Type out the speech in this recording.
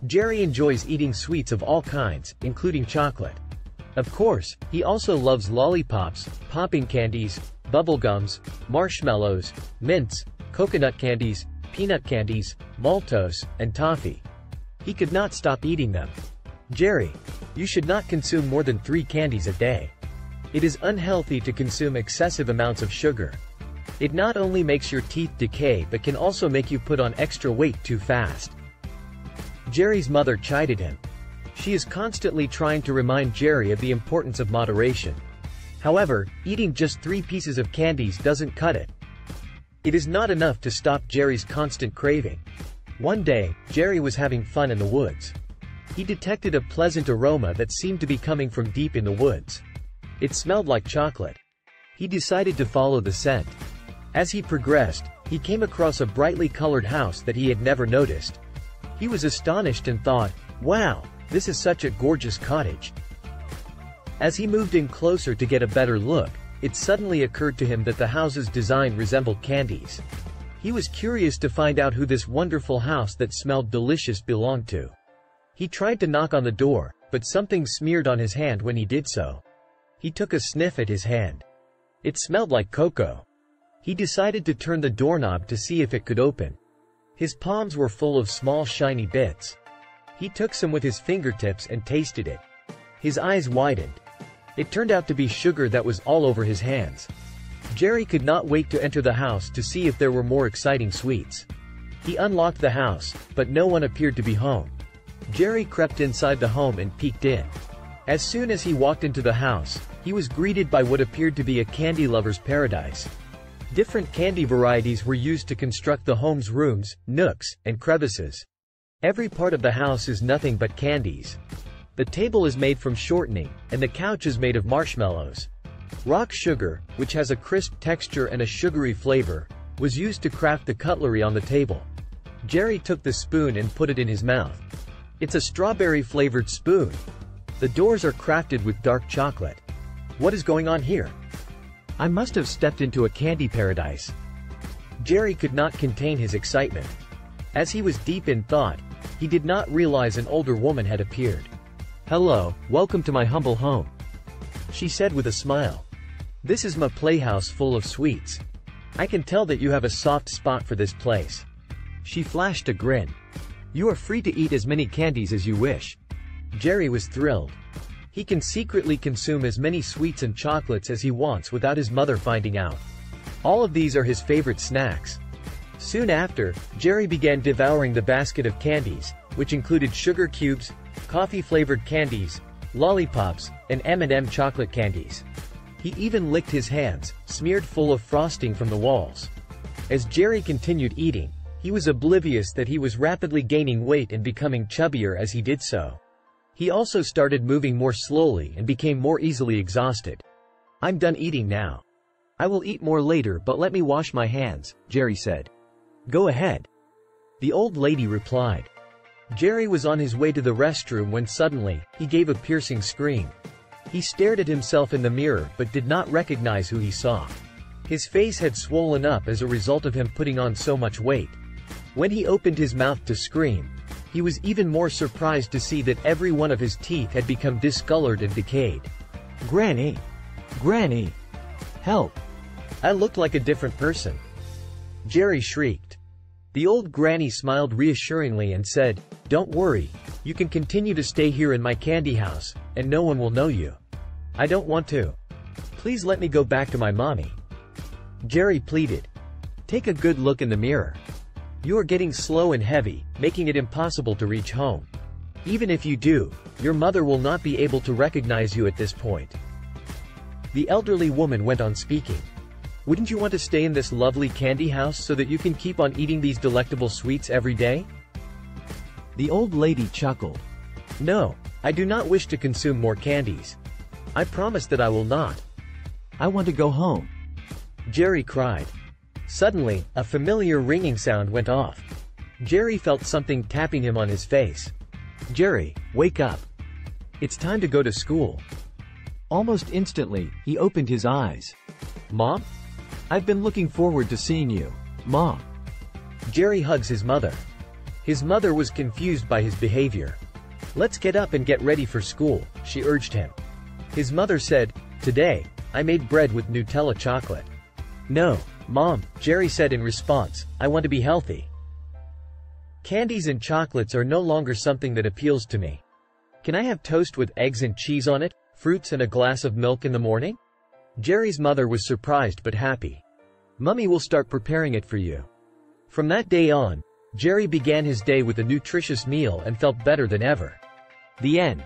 Jerry enjoys eating sweets of all kinds, including chocolate. Of course, he also loves lollipops, popping candies, bubblegums, marshmallows, mints, coconut candies, peanut candies, maltose, and toffee. He could not stop eating them. Jerry, you should not consume more than 3 candies a day. It is unhealthy to consume excessive amounts of sugar. It not only makes your teeth decay but can also make you put on extra weight too fast. Jerry's mother chided him. She is constantly trying to remind Jerry of the importance of moderation. However, eating just 3 pieces of candies doesn't cut it. It is not enough to stop Jerry's constant craving. One day, Jerry was having fun in the woods. He detected a pleasant aroma that seemed to be coming from deep in the woods. It smelled like chocolate. He decided to follow the scent. As he progressed, he came across a brightly colored house that he had never noticed. He was astonished and thought, "Wow, this is such a gorgeous cottage." As he moved in closer to get a better look, it suddenly occurred to him that the house's design resembled candies. He was curious to find out who this wonderful house that smelled delicious belonged to. He tried to knock on the door, but something smeared on his hand when he did so. He took a sniff at his hand. It smelled like cocoa. He decided to turn the doorknob to see if it could open. His palms were full of small shiny bits. He took some with his fingertips and tasted it. His eyes widened. It turned out to be sugar that was all over his hands. Jerry could not wait to enter the house to see if there were more exciting sweets. He unlocked the house, but no one appeared to be home. Jerry crept inside the home and peeked in. As soon as he walked into the house, he was greeted by what appeared to be a candy lover's paradise. Different candy varieties were used to construct the home's rooms, nooks, and crevices. Every part of the house is nothing but candies. The table is made from shortening, and the couch is made of marshmallows. Rock sugar, which has a crisp texture and a sugary flavor, was used to craft the cutlery on the table. Jerry took the spoon and put it in his mouth. It's a strawberry-flavored spoon. The doors are crafted with dark chocolate. What is going on here? I must have stepped into a candy paradise. Jerry could not contain his excitement. As he was deep in thought, he did not realize an older woman had appeared. "Hello, welcome to my humble home," she said with a smile. "This is my playhouse full of sweets. I can tell that you have a soft spot for this place." She flashed a grin. "You are free to eat as many candies as you wish." Jerry was thrilled. He can secretly consume as many sweets and chocolates as he wants without his mother finding out. All of these are his favorite snacks. Soon after, Jerry began devouring the basket of candies, which included sugar cubes, coffee-flavored candies, lollipops, and M&M chocolate candies. He even licked his hands, smeared full of frosting from the walls. As Jerry continued eating, he was oblivious that he was rapidly gaining weight and becoming chubbier as he did so. He also started moving more slowly and became more easily exhausted. "I'm done eating now. I will eat more later, but let me wash my hands," Jerry said. "Go ahead," the old lady replied. Jerry was on his way to the restroom when suddenly, he gave a piercing scream. He stared at himself in the mirror but did not recognize who he saw. His face had swollen up as a result of him putting on so much weight. When he opened his mouth to scream, he was even more surprised to see that every one of his teeth had become discolored and decayed. "Granny! Granny! Help! I looked like a different person," Jerry shrieked. The old granny smiled reassuringly and said, "Don't worry, you can continue to stay here in my candy house, and no one will know you." "I don't want to. Please let me go back to my mommy," Jerry pleaded. "Take a good look in the mirror. You are getting slow and heavy, making it impossible to reach home. Even if you do, your mother will not be able to recognize you at this point." The elderly woman went on speaking. "Wouldn't you want to stay in this lovely candy house so that you can keep on eating these delectable sweets every day?" The old lady chuckled. "No, I do not wish to consume more candies. I promise that I will not. I want to go home," Jerry cried. Suddenly, a familiar ringing sound went off. Jerry felt something tapping him on his face. "Jerry, wake up. It's time to go to school." Almost instantly, he opened his eyes. "Mom? I've been looking forward to seeing you, Mom." Jerry hugs his mother. His mother was confused by his behavior. "Let's get up and get ready for school," she urged him. His mother said, "Today, I made bread with Nutella chocolate." "No, Mom," Jerry said in response, "I want to be healthy. Candies and chocolates are no longer something that appeals to me. Can I have toast with eggs and cheese on it, fruits and a glass of milk in the morning?" Jerry's mother was surprised but happy. "Mummy will start preparing it for you." From that day on, Jerry began his day with a nutritious meal and felt better than ever. The end.